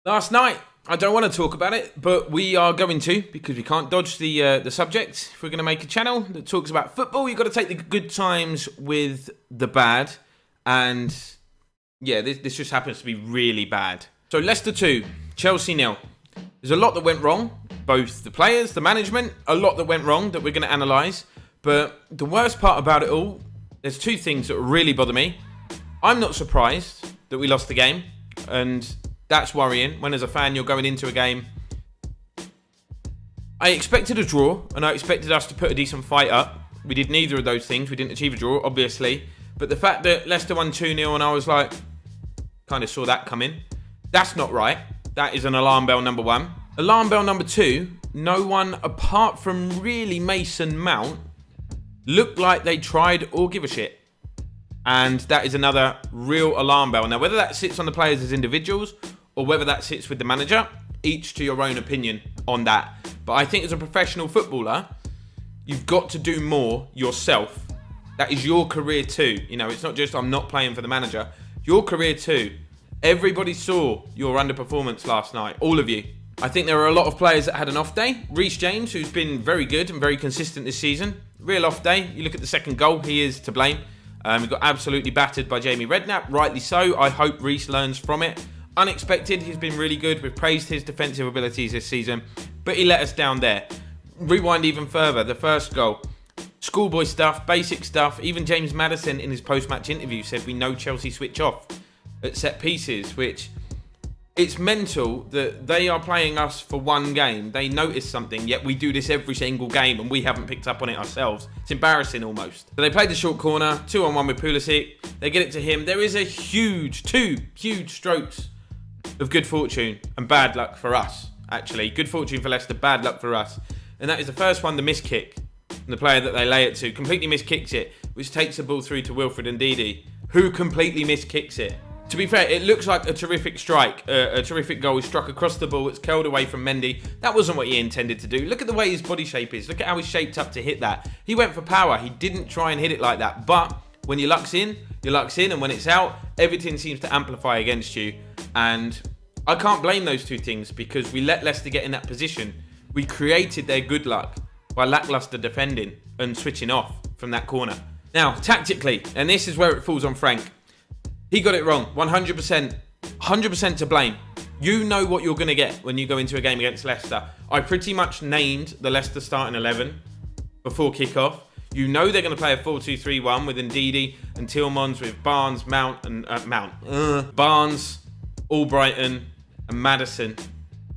Last night, I don't want to talk about it, but we are going to because we can't dodge the subject. If we're going to make a channel that talks about football, you've got to take the good times with the bad. And yeah, this just happens to be really bad. So Leicester 2, Chelsea 0. There's a lot that went wrong. Both the players, the management, a lot that went wrong that we're going to analyse. But the worst part about it all, there's two things that really bother me. I'm not surprised that we lost the game, and that's worrying when as a fan you're going into a game. I expected a draw, and I expected us to put a decent fight up. We did neither of those things. We didn't achieve a draw, obviously. But the fact that Leicester won 2-0 and I was like, kind of saw that coming. That's not right. That is an alarm bell number one. Alarm bell number two, no one apart from really Mason Mount looked like they tried or give a shit. And that is another real alarm bell. Now, whether that sits on the players as individuals or whether that sits with the manager, each to your own opinion on that. But I think as a professional footballer, you've got to do more yourself. That is your career too. You know, it's not just I'm not playing for the manager. Your career too. Everybody saw your underperformance last night. All of you. I think there are a lot of players that had an off day. Reece James, who's been very good and very consistent this season. Real off day. You look at the second goal, he is to blame. He got absolutely battered by Jamie Redknapp. Rightly so. I hope Reece learns from it. Unexpected, he's been really good. We've praised his defensive abilities this season, but he let us down there. Rewind even further, the first goal. Schoolboy stuff, basic stuff. Even James Maddison in his post-match interview said we know Chelsea switch off at set pieces, which it's mental that they are playing us for one game. They notice something, yet we do this every single game and we haven't picked up on it ourselves. It's embarrassing almost. So they played the short corner, 2-on-1 with Pulisic. They get it to him. There is two huge strokes of good fortune and bad luck for us, actually. Good fortune for Leicester, bad luck for us. And that is the first one, the miss kick. And the player that they lay it to completely miskicks it, which takes the ball through to Wilfred Ndidi, who completely miskicks it. To be fair, it looks like a terrific strike, a terrific goal. He struck across the ball, it's curled away from Mendy. That wasn't what he intended to do. Look at the way his body shape is. Look at how he's shaped up to hit that. He went for power. He didn't try and hit it like that. But when your luck's in, and when it's out, everything seems to amplify against you. And I can't blame those two things because we let Leicester get in that position. We created their good luck by lackluster defending and switching off from that corner. Now, tactically, and this is where it falls on Frank. He got it wrong, 100%. 100% to blame. You know what you're going to get when you go into a game against Leicester. I pretty much named the Leicester starting 11 before kick-off. You know they're going to play a 4-2-3-1 with Ndidi and Tielemans, with Barnes, Barnes, Albrighton and Maddison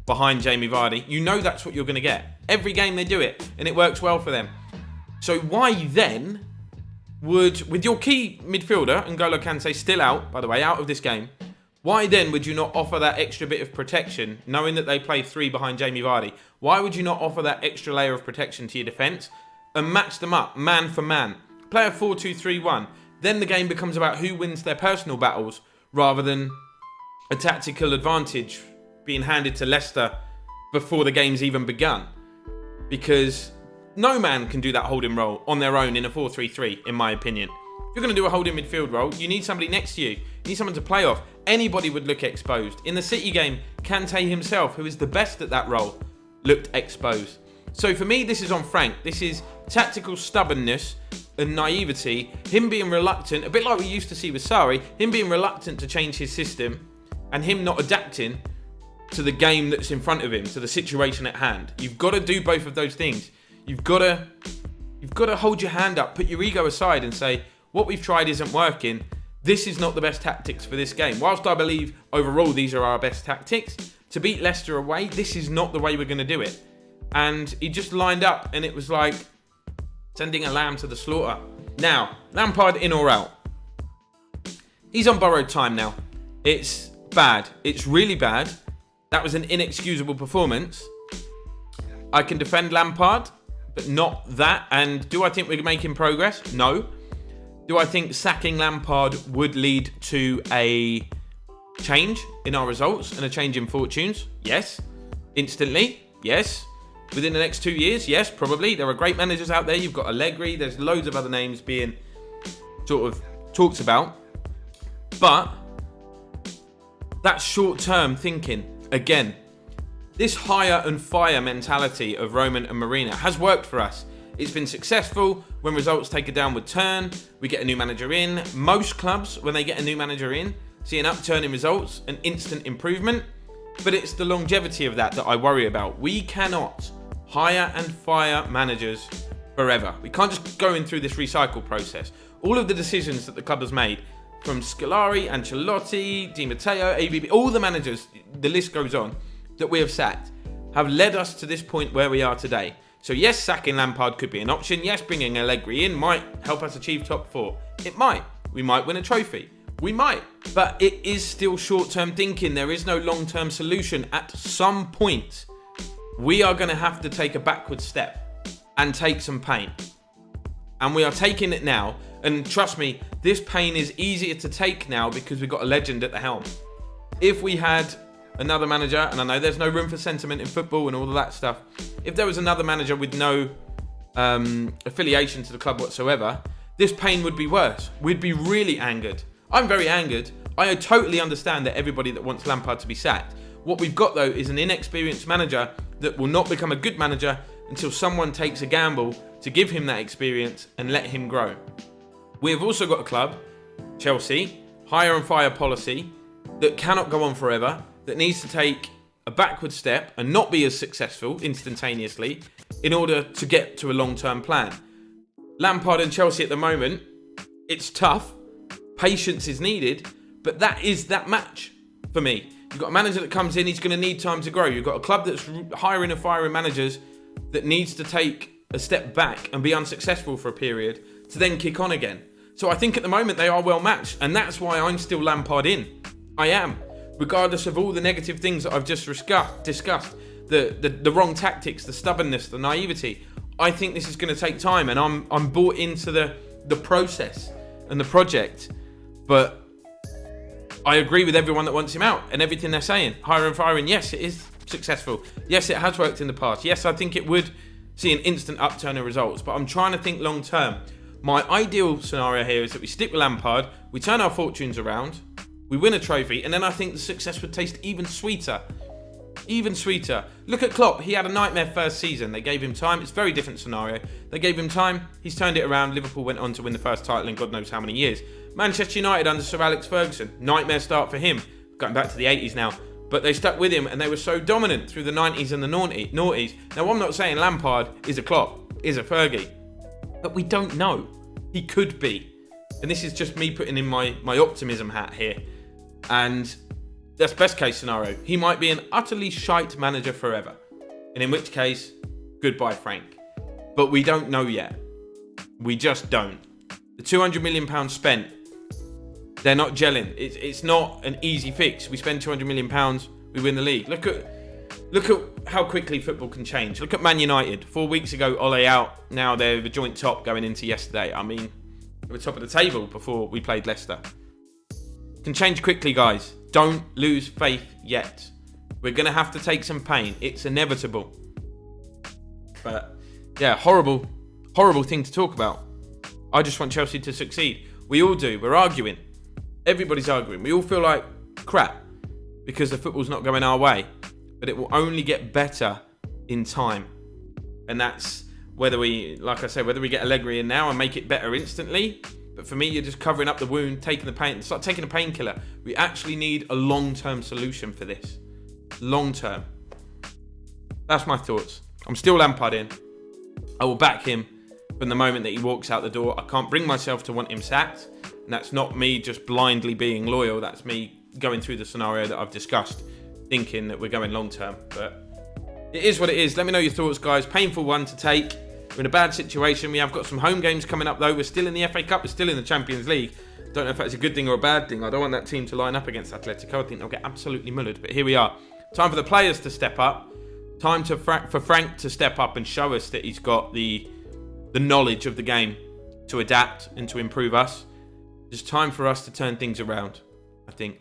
behind Jamie Vardy. You know that's what you're going to get. Every game they do it, and it works well for them. So why then with your key midfielder, N'Golo Kante still out, by the way, out of this game, why then would you not offer that extra bit of protection, knowing that they play three behind Jamie Vardy? Why would you not offer that extra layer of protection to your defence and match them up, man for man? Play a 4-2-3-1. Then the game becomes about who wins their personal battles, rather than a tactical advantage being handed to Leicester before the game's even begun. Because no man can do that holding role on their own in a 4-3-3, in my opinion. If you're going to do a holding midfield role, you need somebody next to you. You need someone to play off. Anybody would look exposed. In the City game, Kante himself, who is the best at that role, looked exposed. So for me, this is on Frank. This is tactical stubbornness and naivety. Him being reluctant, a bit like we used to see with Sarri, him being reluctant to change his system and him not adapting to the game that's in front of him, to the situation at hand. You've got to do both of those things. You've got to hold your hand up, put your ego aside and say, what we've tried isn't working. This is not the best tactics for this game. Whilst I believe overall these are our best tactics, to beat Leicester away, this is not the way we're going to do it. And he just lined up and it was like sending a lamb to the slaughter. Now, Lampard in or out? He's on borrowed time now. It's bad. It's really bad. That was an inexcusable performance. I can defend Lampard, but not that. And do I think we're making progress? No. Do I think sacking Lampard would lead to a change in our results and a change in fortunes? Yes. Instantly? Yes. Within the next 2 years? Yes, probably. There are great managers out there. You've got Allegri. There's loads of other names being sort of talked about. But that's short-term thinking. again. This hire and fire mentality of Roman and Mourinho has worked for us. It's been successful when results take a downward turn. We get a new manager in. Most clubs, when they get a new manager in, see an upturn in results, an instant improvement. But it's the longevity of that I worry about. We cannot hire and fire managers forever. We can't just go in through this recycle process. All of the decisions that the club has made, from Scolari, Ancelotti, Di Matteo, AVB, all the managers, the list goes on, that we have sacked, have led us to this point where we are today. So yes, sacking Lampard could be an option. Yes, bringing Allegri in might help us achieve top 4. It might. We might win a trophy. We might. But it is still short-term thinking. There is no long-term solution. At some point, we are going to have to take a backward step and take some pain. And we are taking it now. And trust me, this pain is easier to take now because we've got a legend at the helm. If we had another manager, and I know there's no room for sentiment in football and all of that stuff, if there was another manager with no affiliation to the club whatsoever, this pain would be worse. We'd be really angered. I'm very angered. I totally understand that everybody that wants Lampard to be sacked. What we've got, though, is an inexperienced manager that will not become a good manager until someone takes a gamble to give him that experience and let him grow. We have also got a club, Chelsea, hire and fire policy, that cannot go on forever, that needs to take a backward step and not be as successful instantaneously in order to get to a long-term plan. Lampard and Chelsea at the moment, it's tough. Patience is needed, but that is that match for me. You've got a manager that comes in, he's going to need time to grow. You've got a club that's hiring and firing managers that needs to take a step back and be unsuccessful for a period to then kick on again. So I think at the moment they are well matched, and that's why I'm still Lampard in. I am. Regardless of all the negative things that I've just discussed, the wrong tactics, the stubbornness, the naivety, I think this is going to take time, and I'm bought into the process and the project. But I agree with everyone that wants him out and everything they're saying. Hire and firing, yes, it is successful. Yes, it has worked in the past. Yes, I think it would see an instant upturn in results, but I'm trying to think long term. My ideal scenario here is that we stick with Lampard, we turn our fortunes around, we win a trophy, and then I think the success would taste even sweeter. Even sweeter. Look at Klopp. He had a nightmare first season. They gave him time. It's a very different scenario. They gave him time. He's turned it around. Liverpool went on to win the first title in God knows how many years. Manchester United under Sir Alex Ferguson. Nightmare start for him. Going back to the 80s now. But they stuck with him and they were so dominant through the 90s and the noughties. Now, I'm not saying Lampard is a Klopp, is a Fergie. But we don't know. He could be. And this is just me putting in my optimism hat here. And that's best case scenario. He might be an utterly shite manager forever. And in which case, goodbye Frank. But we don't know yet. We just don't. The £200 million spent, they're not gelling. It's not an easy fix. We spend £200 million, we win the league. Look at how quickly football can change. Look at Man United. 4 weeks ago, Ole out. Now they're the joint top going into yesterday. I mean, they were top of the table before we played Leicester. Can change quickly, guys. Don't lose faith yet. We're going to have to take some pain. It's inevitable. But, yeah, horrible thing to talk about. I just want Chelsea to succeed. We all do. We're arguing. Everybody's arguing. We all feel like crap because the football's not going our way. But it will only get better in time. And that's whether we get Allegri in now and make it better instantly. But for me, you're just covering up the wound, taking the pain. It's like taking a painkiller. We actually need a long-term solution for this. Long-term. That's my thoughts. I'm still Lampard in. I will back him from the moment that he walks out the door. I can't bring myself to want him sacked. And that's not me just blindly being loyal. That's me going through the scenario that I've discussed, thinking that we're going long-term. But it is what it is. Let me know your thoughts, guys. Painful one to take. We're in a bad situation. We have got some home games coming up, though. We're still in the FA Cup. We're still in the Champions League. Don't know if that's a good thing or a bad thing. I don't want that team to line up against Atletico. I think they'll get absolutely mullered. But here we are. Time for the players to step up. Time for Frank to step up and show us that he's got the knowledge of the game to adapt and to improve us. It's time for us to turn things around, I think.